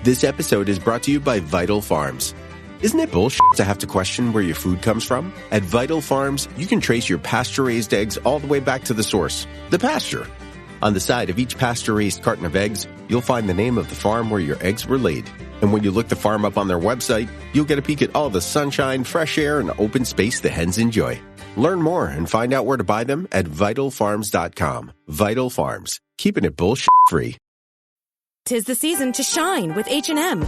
This episode is brought to you by Vital Farms. Isn't it bullshit to have to question where your food comes from? At Vital Farms, you can trace your pasture-raised eggs all the way back to the source, the pasture. On the side of each pasture-raised carton of eggs, you'll find the name of the farm where your eggs were laid. And when you look the farm up on their website, you'll get a peek at all the sunshine, fresh air, and open space the hens enjoy. Learn more and find out where to buy them at vitalfarms.com. Vital Farms, keeping it bullshit-free. 'Tis the season to shine with H&M.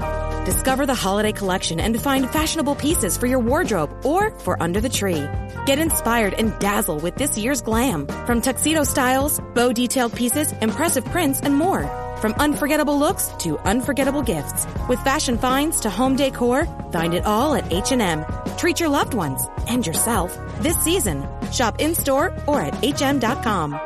Discover the holiday collection and find fashionable pieces for your wardrobe or for under the tree. Get inspired and dazzle with this year's glam. From tuxedo styles, bow detailed pieces, impressive prints, and more. From unforgettable looks to unforgettable gifts. With fashion finds to home decor, find it all at H&M. Treat your loved ones and yourself this season. Shop in-store or at hm.com.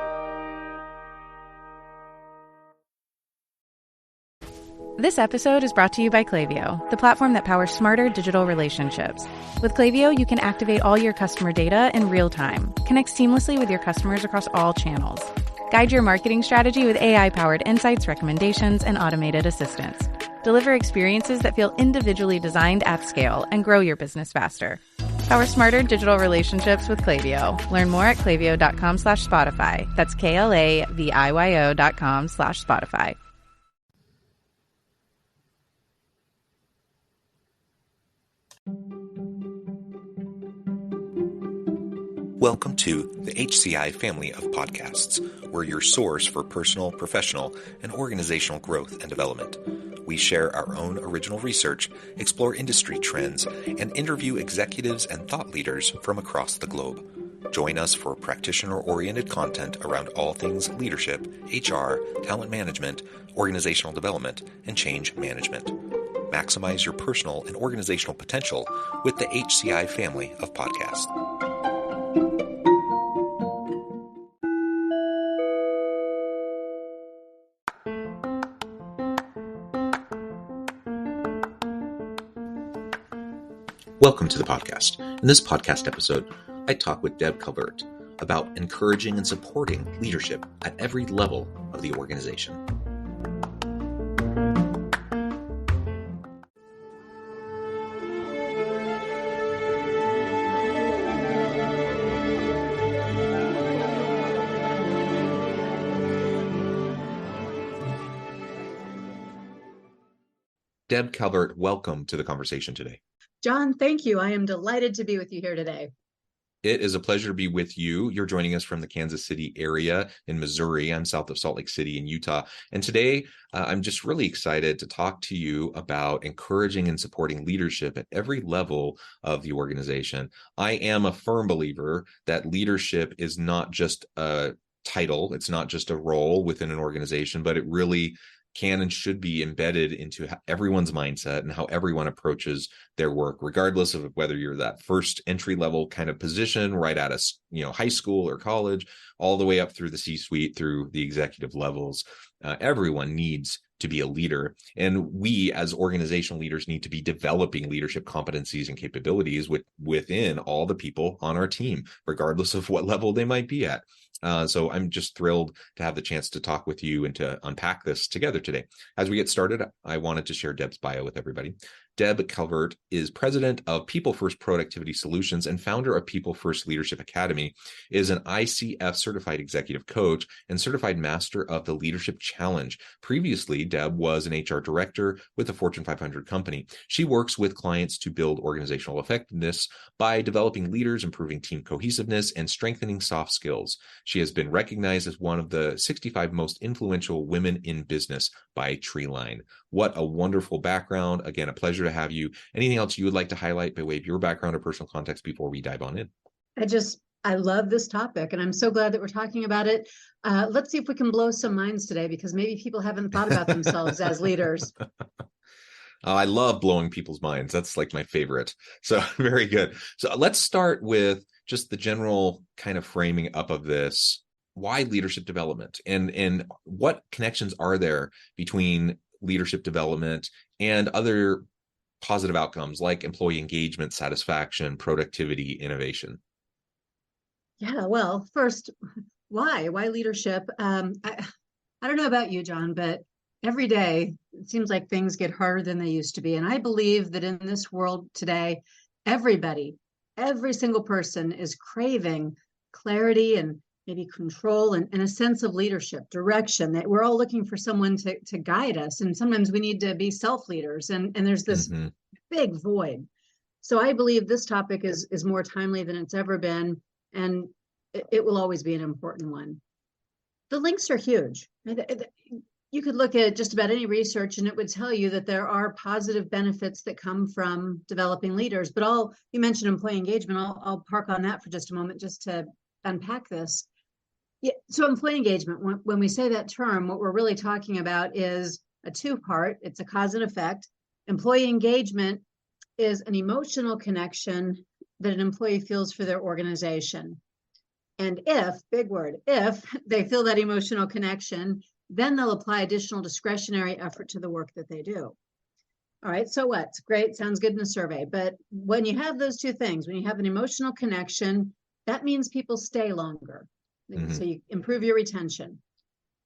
This episode is brought to you by Klaviyo, the platform that powers smarter digital relationships. With Klaviyo, you can activate all your customer data in real time, connect seamlessly with your customers across all channels, guide your marketing strategy with AI-powered insights, recommendations, and automated assistance, deliver experiences that feel individually designed at scale, and grow your business faster. Power smarter digital relationships with Klaviyo. Learn more at klaviyo.com/Spotify. That's KLAVIYO.com/Spotify. Welcome to the HCI family of podcasts. We're your source for personal, professional, and organizational growth and development. We share our own original research, explore industry trends, and interview executives and thought leaders from across the globe. Join us for practitioner-oriented content around all things leadership, HR, talent management, organizational development, and change management. Maximize your personal and organizational potential with the HCI family of podcasts. Welcome to the podcast. In this podcast episode, I talk with Deb Calvert about encouraging and supporting leadership at every level of the organization. Deb Calvert, welcome to the conversation today. John, thank you. I am delighted to be with you here today. It is a pleasure to be with you. You're joining us from the Kansas City area in Missouri. I'm south of Salt Lake City in Utah. And today, I'm just really excited to talk to you about encouraging and supporting leadership at every level of the organization. I am a firm believer that leadership is not just a title. It's not just a role within an organization, but it really can and should be embedded into everyone's mindset and how everyone approaches their work, regardless of whether you're that first entry level kind of position right out of high school or college, all the way up through the C-suite, through the executive levels. Everyone needs to be a leader. And we as organizational leaders need to be developing leadership competencies and capabilities within all the people on our team, regardless of what level they might be at. So I'm just thrilled to have the chance to talk with you and to unpack this together today. As we get started, I wanted to share Deb's bio with everybody. Deb Calvert is president of People First Productivity Solutions and founder of People First Leadership Academy, is an ICF certified executive coach and certified master of the Leadership Challenge. Previously, Deb was an HR director with a Fortune 500 company. She works with clients to build organizational effectiveness by developing leaders, improving team cohesiveness, and strengthening soft skills. She has been recognized as one of the 65 most influential women in business by Treeline. What a wonderful background. Again, a pleasure to have you. Anything else you would like to highlight by way of your background or personal context before we dive on in? I love this topic, and I'm so glad that we're talking about it. Let's see if we can blow some minds today, because maybe people haven't thought about themselves as leaders. I love blowing people's minds. That's like my favorite. So very good. So let's start with just the general kind of framing up of this. Why leadership development, and what connections are there between leadership development and other positive outcomes like employee engagement, satisfaction, productivity, innovation? Yeah, well, first, why leadership? I don't know about you, John, but every day, it seems like things get harder than they used to be. And I believe that in this world today, everybody, every single person is craving clarity and maybe control and a sense of leadership, direction, that we're all looking for someone to guide us. And sometimes we need to be self-leaders. And there's this big void. So I believe this topic is more timely than it's ever been. And it will always be an important one. The links are huge. You could look at just about any research and it would tell you that there are positive benefits that come from developing leaders. But you mentioned employee engagement. I'll park on that for just a moment just to unpack this. Yeah, so employee engagement, when we say that term, what we're really talking about is a two-part. It's a cause and effect. Employee engagement is an emotional connection that an employee feels for their organization. And big word, if they feel that emotional connection, then they'll apply additional discretionary effort to the work that they do. All right, so what? It's great, sounds good in a survey. But when you have those two things, when you have an emotional connection, that means people stay longer. So you improve your retention.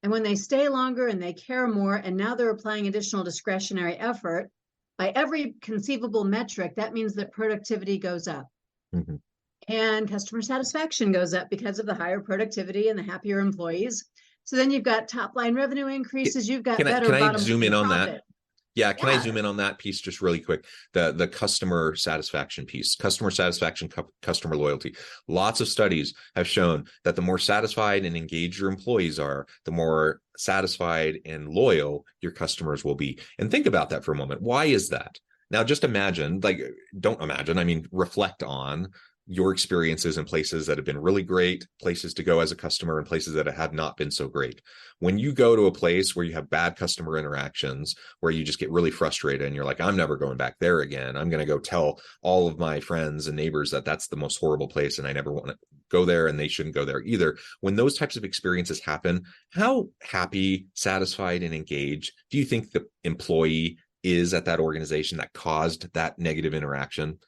And when they stay longer and they care more, and now they're applying additional discretionary effort, by every conceivable metric, that means that productivity goes up. And customer satisfaction goes up because of the higher productivity and the happier employees. So then you've got top line revenue increases. You've got better bottom line profit. Can I zoom in on that? Yeah, can I zoom in on that piece just really quick? The customer satisfaction piece, customer satisfaction, customer loyalty. Lots of studies have shown that the more satisfied and engaged your employees are, the more satisfied and loyal your customers will be. And think about that for a moment. Why is that? Now, just imagine, don't imagine, I mean, reflect on your experiences in places that have been really great, places to go as a customer, and places that have not been so great. When you go to a place where you have bad customer interactions, where you just get really frustrated and you're like, I'm never going back there again. I'm going to go tell all of my friends and neighbors that that's the most horrible place and I never want to go there and they shouldn't go there either. When those types of experiences happen, how happy, satisfied, and engaged do you think the employee is at that organization that caused that negative interaction?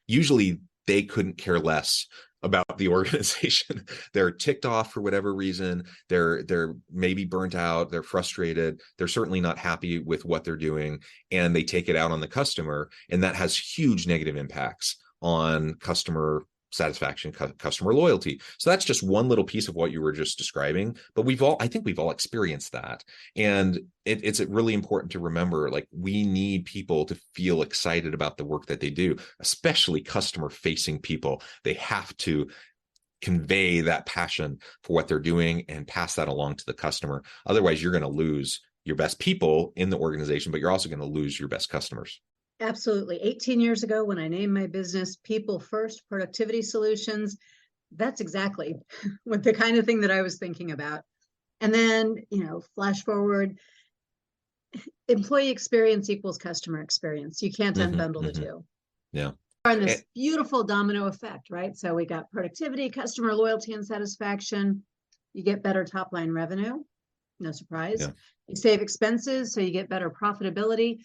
Usually they couldn't care less about the organization. They're ticked off for whatever reason. They're maybe burnt out. They're frustrated. They're certainly not happy with what they're doing, and they take it out on the customer. And that has huge negative impacts on customer satisfaction, customer loyalty. So that's just one little piece of what you were just describing. But I think we've all experienced that. And it's really important to remember, we need people to feel excited about the work that they do, especially customer facing people. They have to convey that passion for what they're doing and pass that along to the customer. Otherwise, you're going to lose your best people in the organization, but you're also going to lose your best customers. Absolutely. 18 years ago, when I named my business People First Productivity Solutions, that's exactly what the kind of thing that I was thinking about. And then, flash forward, employee experience equals customer experience. You can't unbundle the two. Yeah. And this beautiful domino effect, right? So we got productivity, customer loyalty, and satisfaction. You get better top line revenue. No surprise. Yeah. You save expenses, so you get better profitability.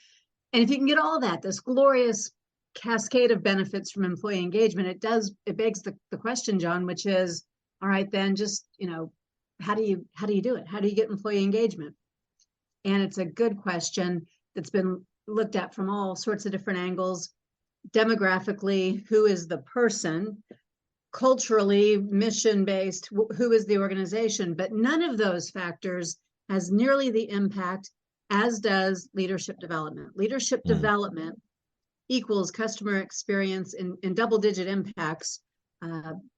And if you can get all that, this glorious cascade of benefits from employee engagement, it begs the question, John, which is, all right, then just, how do you do it? How do you get employee engagement? And it's a good question that's been looked at from all sorts of different angles. Demographically, who is the person? Culturally, mission-based, who is the organization? But none of those factors has nearly the impact as does leadership development. Leadership development equals customer experience in double-digit impacts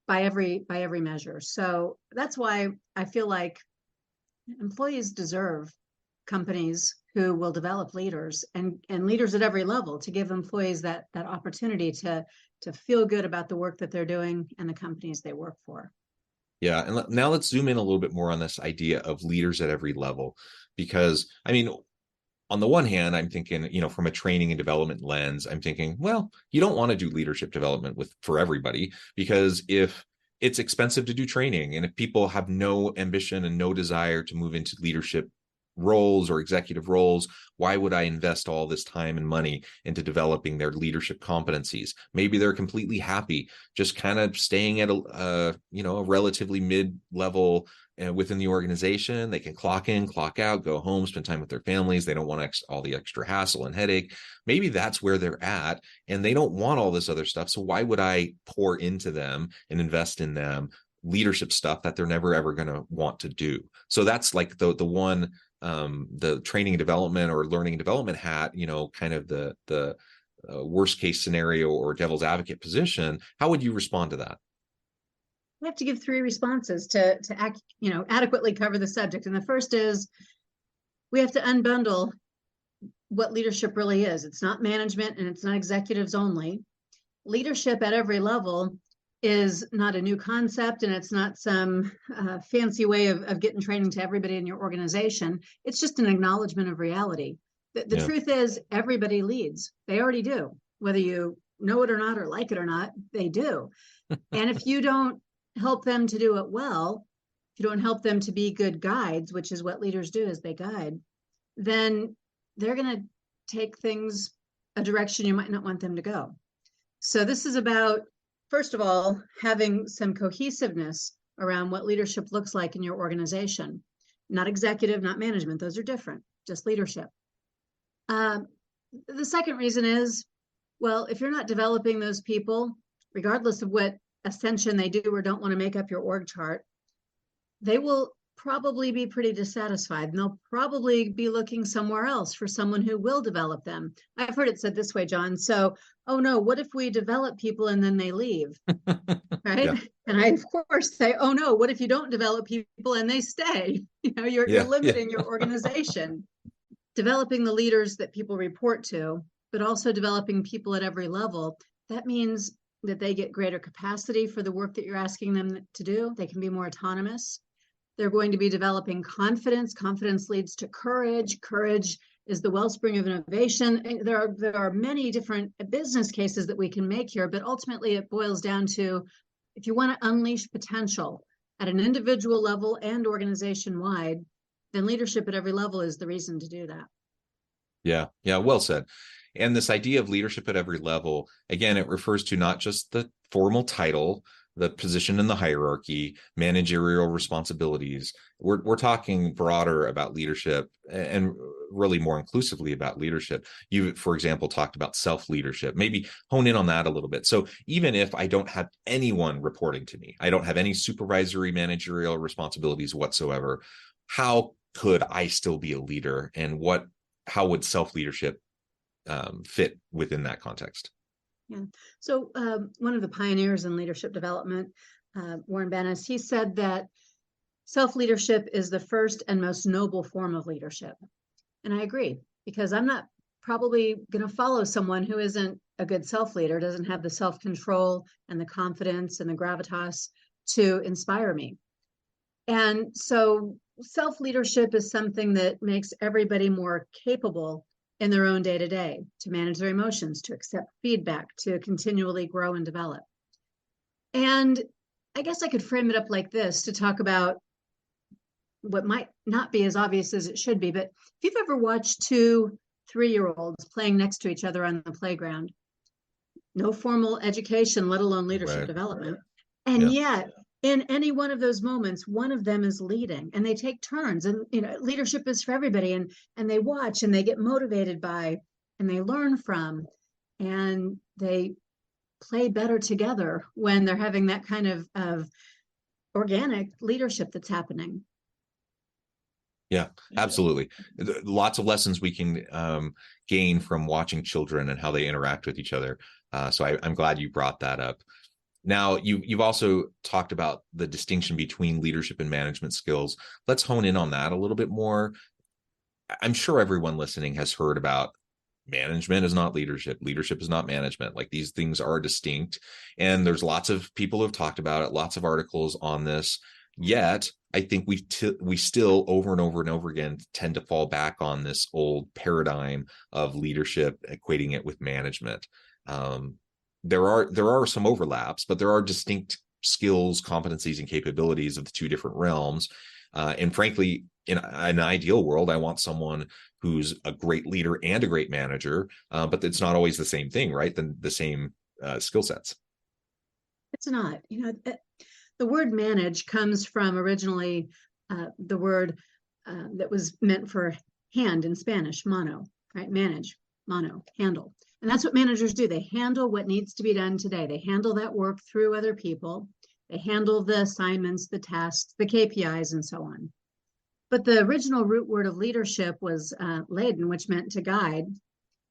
by every measure. So that's why I feel like employees deserve companies who will develop leaders and leaders at every level to give employees that opportunity to feel good about the work that they're doing and the companies they work for. Yeah. And now let's zoom in a little bit more on this idea of leaders at every level, because on the one hand, I'm thinking, from a training and development lens, I'm thinking, well, you don't want to do leadership development for everybody, because if it's expensive to do training and if people have no ambition and no desire to move into leadership roles or executive roles, why would I invest all this time and money into developing their leadership competencies? Maybe they're completely happy just kind of staying at a relatively mid-level within the organization. They can clock in, clock out, go home, spend time with their families. They don't want all the extra hassle and headache. Maybe that's where they're at, and they don't want all this other stuff. So why would I pour into them and invest in them leadership stuff that they're never ever going to want to do? So that's like the one, the training and development or learning and development hat, kind of the worst case scenario or devil's advocate position. How would you respond to that? We have to give 3 responses to adequately cover the subject. And the first is we have to unbundle what leadership really is. It's not management and it's not executives only. Leadership at every level is not a new concept, and it's not some fancy way of getting training to everybody in your organization. It's just an acknowledgement of reality. The truth is everybody leads. They already do. Whether you know it or not, or like it or not, they do. And if you don't help them to do it well, if you don't help them to be good guides, which is what leaders do, is they guide, then they're going to take things a direction you might not want them to go. So this is about, first of all, having some cohesiveness around what leadership looks like in your organization. Not executive, not management. Those are different, just leadership. The second reason is, well, if you're not developing those people, regardless of what ascension they do or don't want to make up your org chart, they will probably be pretty dissatisfied, and they'll probably be looking somewhere else for someone who will develop them. I've heard it said this way, John. So, oh no, what if we develop people and then they leave? Right? Yeah. And I, of course, say, oh no, what if you don't develop people and they stay? You're limiting your organization. Developing the leaders that people report to, but also developing people at every level. That means that they get greater capacity for the work that you're asking them to do. They can be more autonomous. They're going to be developing confidence. Confidence leads to courage. Courage is the wellspring of innovation. And there are many different business cases that we can make here, but ultimately it boils down to, if you want to unleash potential at an individual level and organization-wide, then leadership at every level is the reason to do that. Yeah, well said. And this idea of leadership at every level, again, it refers to not just the formal title, the position in the hierarchy, managerial responsibilities. We're talking broader about leadership, and really more inclusively about leadership. You, for example, talked about self-leadership. Maybe hone in on that a little bit. So even if I don't have anyone reporting to me, I don't have any supervisory managerial responsibilities whatsoever, how could I still be a leader? And how would self-leadership fit within that context? Yeah. So one of the pioneers in leadership development, Warren Bennis, he said that self-leadership is the first and most noble form of leadership. And I agree, because I'm not probably going to follow someone who isn't a good self-leader, doesn't have the self-control and the confidence and the gravitas to inspire me. And so self-leadership is something that makes everybody more capable in their own day-to-day, to manage their emotions, to accept feedback, to continually grow and develop. And I guess I could frame it up like this to talk about what might not be as obvious as it should be, but if you've ever watched 2 3-year-olds playing next to each other on the playground, no formal education, let alone leadership development, and yet in any one of those moments, one of them is leading, and they take turns, and leadership is for everybody, and they watch and they get motivated by, and they learn from, and they play better together when they're having that kind of organic leadership that's happening. Yeah, absolutely. Lots of lessons we can gain from watching children and how they interact with each other. So I'm glad you brought that up. Now, you've also talked about the distinction between leadership and management skills. Let's hone in on that a little bit more. I'm sure everyone listening has heard about management is not leadership. Leadership is not management. Like, these things are distinct. And there's lots of people who have talked about it, lots of articles on this. Yet, I think we still over and over and over again tend to fall back on this old paradigm of leadership, equating it with management. There are some overlaps, but there are distinct skills, competencies, and capabilities of the two different realms. And frankly, in an ideal world, I want someone who's a great leader and a great manager, but it's not always the same thing, right? The same skill sets. It's not. The word manage comes from originally the word that was meant for hand in Spanish, mano, right? Manage, mano, handle. And that's what managers do. They handle what needs to be done today. They handle that work through other people. They handle the assignments, the tasks, the KPIs, and so on. But the original root word of leadership was leiden, which meant to guide.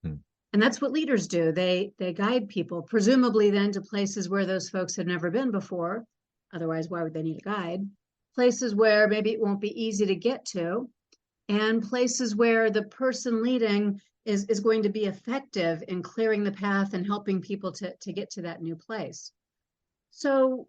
And that's what leaders do. They guide people, presumably then to places where those folks had never been before. Otherwise, why would they need a guide? Places where maybe it won't be easy to get to, and places where the person leading is going to be effective in clearing the path and helping people to get to that new place. So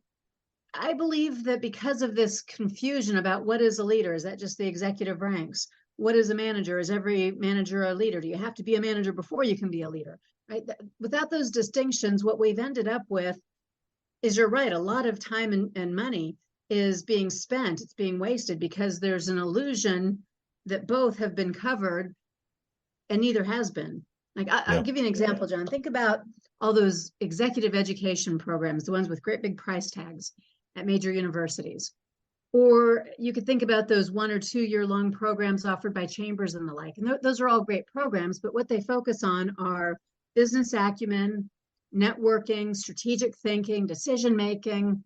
I believe that because of this confusion about what is a leader, is that just the executive ranks? What is a manager? Is every manager a leader? Do you have to be a manager before you can be a leader? Right? Without those distinctions, what we've ended up with is, you're right, a lot of time and money is being spent, it's being wasted because there's an illusion that both have been covered and neither has been. Like I'll give you an example, John. Think about all those executive education programs, the ones with great big price tags at major universities. Or you could think about those 1 or 2 year long programs offered by chambers and the like. And those are all great programs, but what they focus on are business acumen, networking, strategic thinking, decision making,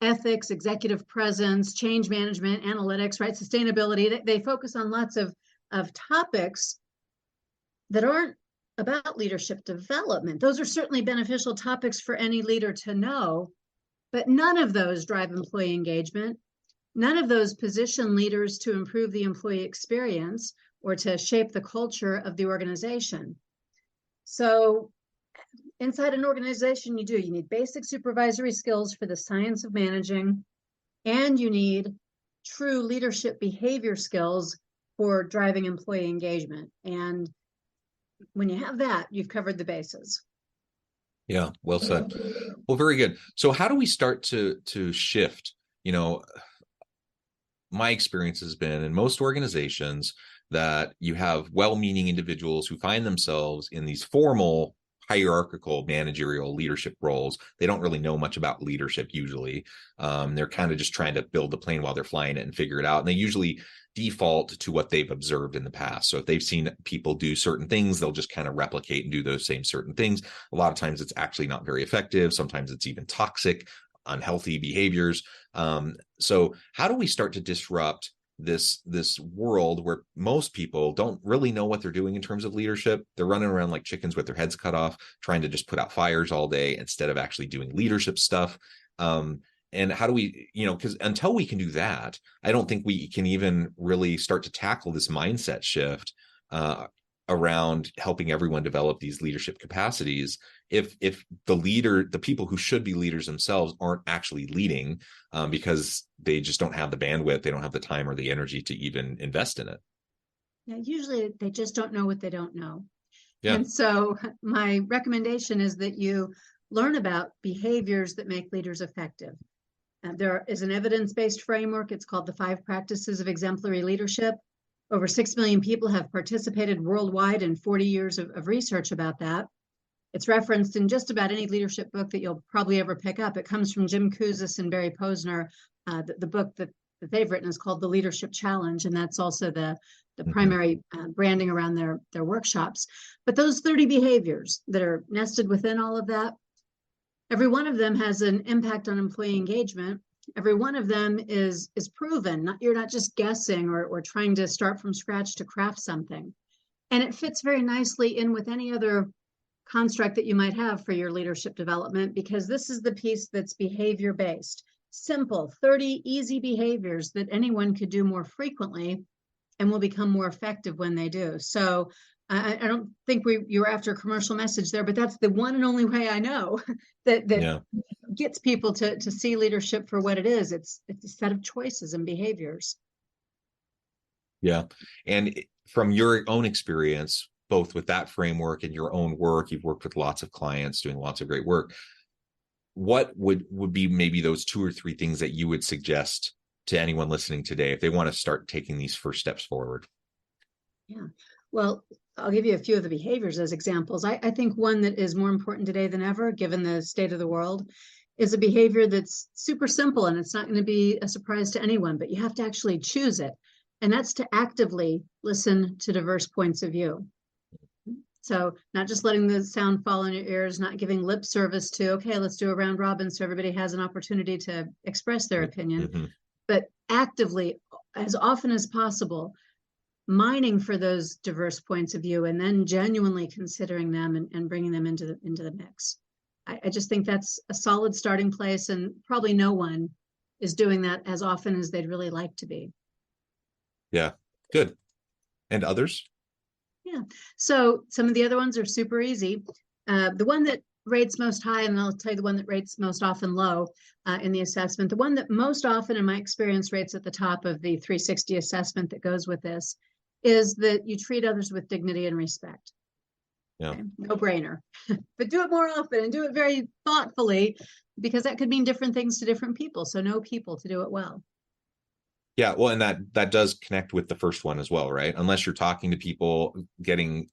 ethics, executive presence, change management, analytics, right? Sustainability. They focus on lots of topics that aren't about leadership development. Those are certainly beneficial topics for any leader to know, but none of those drive employee engagement. None of those position leaders to improve the employee experience or to shape the culture of the organization. So inside an organization, you need basic supervisory skills for the science of managing, and you need true leadership behavior skills for driving employee engagement. And when you have that, you've covered the bases. Yeah, well said. Well, very good. So how do we start to shift? My experience has been in most organizations that you have well-meaning individuals who find themselves in these formal hierarchical managerial leadership roles. They don't really know much about leadership usually. They're kind of just trying to build the plane while they're flying it and figure it out. And they usually default to what they've observed in the past. So if they've seen people do certain things, they'll just kind of replicate and do those same certain things. A lot of times it's actually not very effective. Sometimes it's even toxic, unhealthy behaviors. So how do we start to disrupt this world where most people don't really know what they're doing in terms of leadership? They're running around like chickens with their heads cut off, trying to just put out fires all day instead of actually doing leadership stuff. And how do we, because until we can do that, I don't think we can even really start to tackle this mindset shift around helping everyone develop these leadership capacities. If the people who should be leaders themselves aren't actually leading because they just don't have the bandwidth, they don't have the time or the energy to even invest in it. Yeah, usually they just don't know what they don't know. Yeah. And so my recommendation is that you learn about behaviors that make leaders effective. There is an evidence-based framework. It's called the 5 Practices of Exemplary Leadership. Over 6 million people have participated worldwide in 40 years of research about that. It's referenced in just about any leadership book that you'll probably ever pick up. It comes from Jim Kouzes and Barry Posner. The book that they've written is called The Leadership Challenge, and that's also the primary branding around their workshops. But those 30 behaviors that are nested within all of that, every one of them has an impact on employee engagement. Every one of them is proven. You're not just guessing or trying to start from scratch to craft something. And it fits very nicely in with any other construct that you might have for your leadership development, because this is the piece that's behavior-based. Simple, 30 easy behaviors that anyone could do more frequently and will become more effective when they do. So I don't think you were after a commercial message there, but that's the one and only way I know that gets people to see leadership for what it is. It's a set of choices and behaviors. Yeah. And from your own experience, both with that framework and your own work, you've worked with lots of clients doing lots of great work. What would be maybe those 2 or 3 things that you would suggest to anyone listening today if they want to start taking these first steps forward? Yeah. Well, I'll give you a few of the behaviors as examples. I think one that is more important today than ever, given the state of the world, is a behavior that's super simple, and it's not going to be a surprise to anyone, but you have to actually choose it. And that's to actively listen to diverse points of view. So not just letting the sound fall in your ears, not giving lip service to, okay, let's do a round robin so everybody has an opportunity to express their opinion, but actively, as often as possible, mining for those diverse points of view, and then genuinely considering them and bringing them into the mix. I just think that's a solid starting place, and probably no one is doing that as often as they'd really like to be. Yeah, good. And others? Yeah. So some of the other ones are super easy. The one that rates most high, and I'll tell you the one that rates most often low in the assessment, the one that most often in my experience rates at the top of the 360 assessment that goes with this, is that you treat others with dignity and respect. Yeah. Okay? No brainer. But do it more often and do it very thoughtfully, because that could mean different things to different people. So know people to do it well. Yeah, well, and that does connect with the first one as well, right? Unless you're talking to people, getting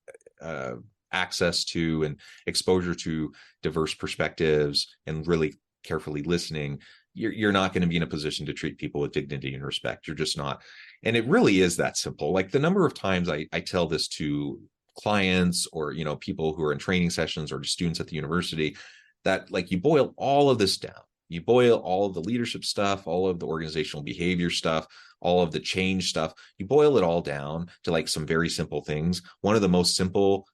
access to and exposure to diverse perspectives and really carefully listening, you're not going to be in a position to treat people with dignity and respect. You're just not. And it really is that simple. Like the number of times I tell this to clients or, people who are in training sessions or just students at the university, that like you boil all of this down. You boil all of the leadership stuff, all of the organizational behavior stuff, all of the change stuff. You boil it all down to like some very simple things. One of the most simple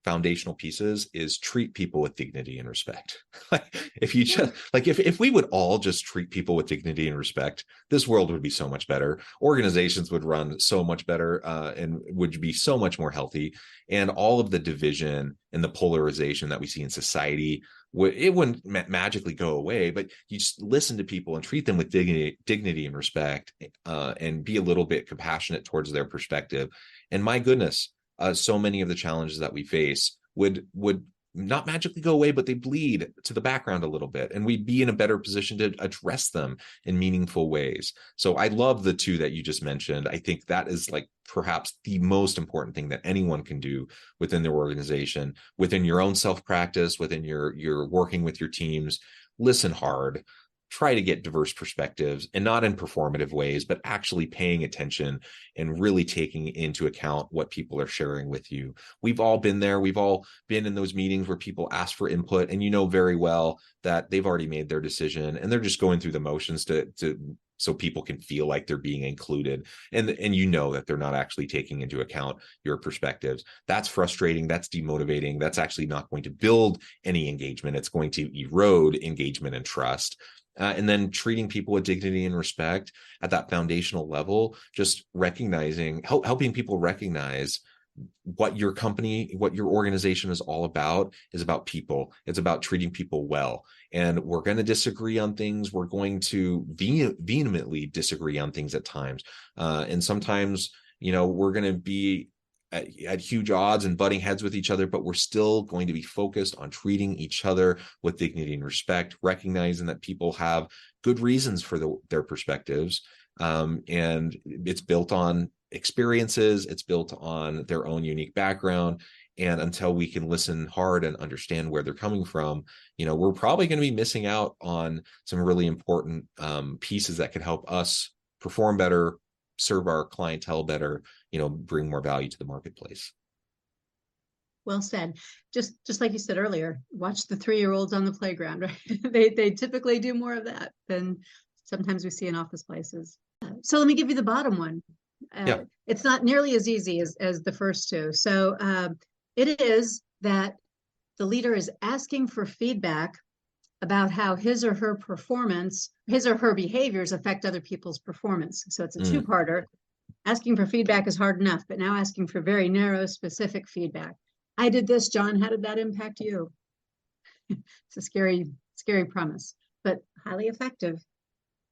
foundational pieces is treat people with dignity and respect. Like if you just like if we would all just treat people with dignity and respect, this world would be so much better. Organizations would run so much better and would be so much more healthy. And all of the division and the polarization that we see in society, it wouldn't magically go away, but you just listen to people and treat them with dignity and respect, and be a little bit compassionate towards their perspective. And my goodness, so many of the challenges that we face would not magically go away, but they bleed to the background a little bit, and we'd be in a better position to address them in meaningful ways. So I love the two that you just mentioned. I think that is like perhaps the most important thing that anyone can do within their organization, within your own self-practice, within your working with your teams. Listen hard, try to get diverse perspectives, and not in performative ways, but actually paying attention and really taking into account what people are sharing with you. We've all been there. We've all been in those meetings where people ask for input, and you know very well that they've already made their decision and they're just going through the motions to so people can feel like they're being included. And you know that they're not actually taking into account your perspectives. That's frustrating. That's demotivating. That's actually not going to build any engagement. It's going to erode engagement and trust. And then treating people with dignity and respect at that foundational level, just recognizing, helping people recognize what your company, what your organization is all about is about people. It's about treating people well. And we're going to disagree on things. We're going to vehemently disagree on things at times. And sometimes, we're going to be at huge odds and butting heads with each other, but we're still going to be focused on treating each other with dignity and respect, recognizing that people have good reasons for their perspectives. And it's built on experiences, it's built on their own unique background. And until we can listen hard and understand where they're coming from, we're probably going to be missing out on some really important pieces that can help us perform better, serve our clientele better, bring more value to the marketplace. Well said. Just like you said earlier, watch the 3-year-olds on the playground, right? They typically do more of that than sometimes we see in office places. So let me give you the bottom one. It's not nearly as easy as the first two. So it is that the leader is asking for feedback about how his or her behaviors affect other people's performance. So it's a two-parter. Asking for feedback is hard enough, but now asking for very narrow, specific feedback. I did this, John. How did that impact you? It's a scary, scary premise, but highly effective.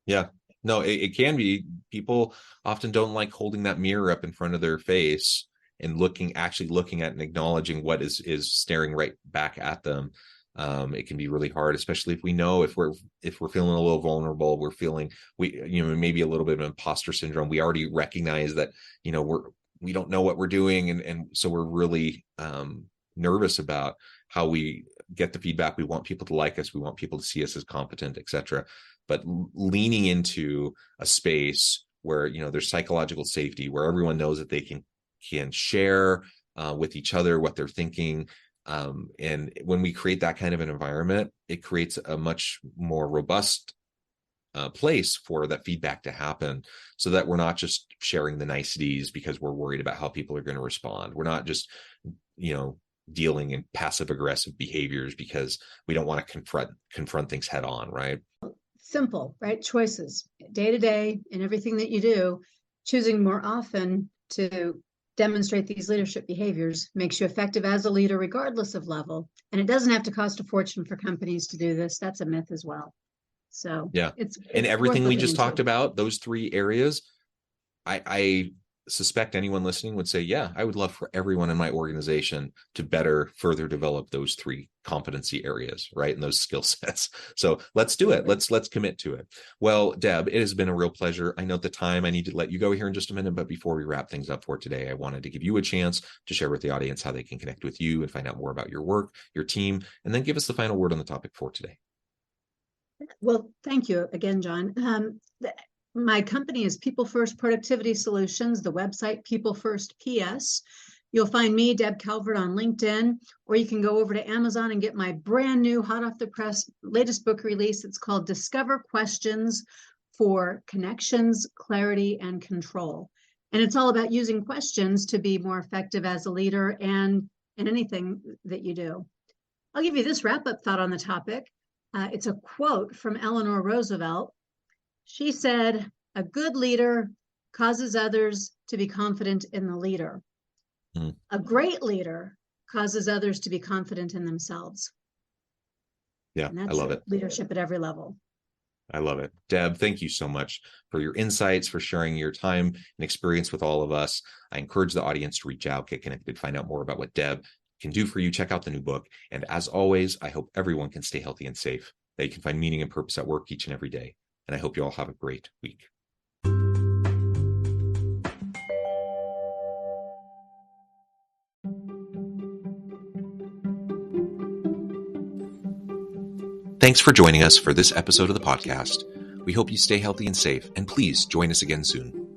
Yeah, no, it can be. People often don't like holding that mirror up in front of their face and looking at and acknowledging what is staring right back at them. It can be really hard, especially if we know if we're feeling a little vulnerable, we're feeling maybe a little bit of imposter syndrome. We already recognize that, we don't know what we're doing. And so we're really nervous about how we get the feedback. We want people to like us. We want people to see us as competent, etc. But leaning into a space where, there's psychological safety, where everyone knows that they can share with each other what they're thinking. And when we create that kind of an environment, it creates a much more robust place for that feedback to happen, so that we're not just sharing the niceties because we're worried about how people are going to respond. We're not just, dealing in passive aggressive behaviors because we don't want to confront things head on, right? Simple, right? Choices day to day in everything that you do, choosing more often to demonstrate these leadership behaviors makes you effective as a leader, regardless of level. And it doesn't have to cost a fortune for companies to do this. That's a myth as well. So yeah, it's and everything we just into. talked about, those 3 areas, I suspect anyone listening would say, yeah, I would love for everyone in my organization to better further develop those 3 competency areas, right? And those skill sets. So let's do it. Let's commit to it. Well, Deb, it has been a real pleasure. I know at the time I need to let you go here in just a minute, but before we wrap things up for today, I wanted to give you a chance to share with the audience how they can connect with you and find out more about your work, your team, and then give us the final word on the topic for today. Well, thank you again, John. My company is People First Productivity Solutions, the website People First PS. You'll find me, Deb Calvert, on LinkedIn, or you can go over to Amazon and get my brand new, hot off the press, latest book release. It's called Discover Questions for Connections, Clarity, and Control. And it's all about using questions to be more effective as a leader and in anything that you do. I'll give you this wrap-up thought on the topic. It's a quote from Eleanor Roosevelt. She said, "A good leader causes others to be confident in the leader. A great leader causes others to be confident in themselves." Yeah, I love it. Leadership at every level. I love it. Deb, thank you so much for your insights, for sharing your time and experience with all of us. I encourage the audience to reach out, get connected, find out more about what Deb can do for you. Check out the new book. And as always, I hope everyone can stay healthy and safe, that you can find meaning and purpose at work each and every day. And I hope you all have a great week. Thanks for joining us for this episode of the podcast. We hope you stay healthy and safe, and please join us again soon.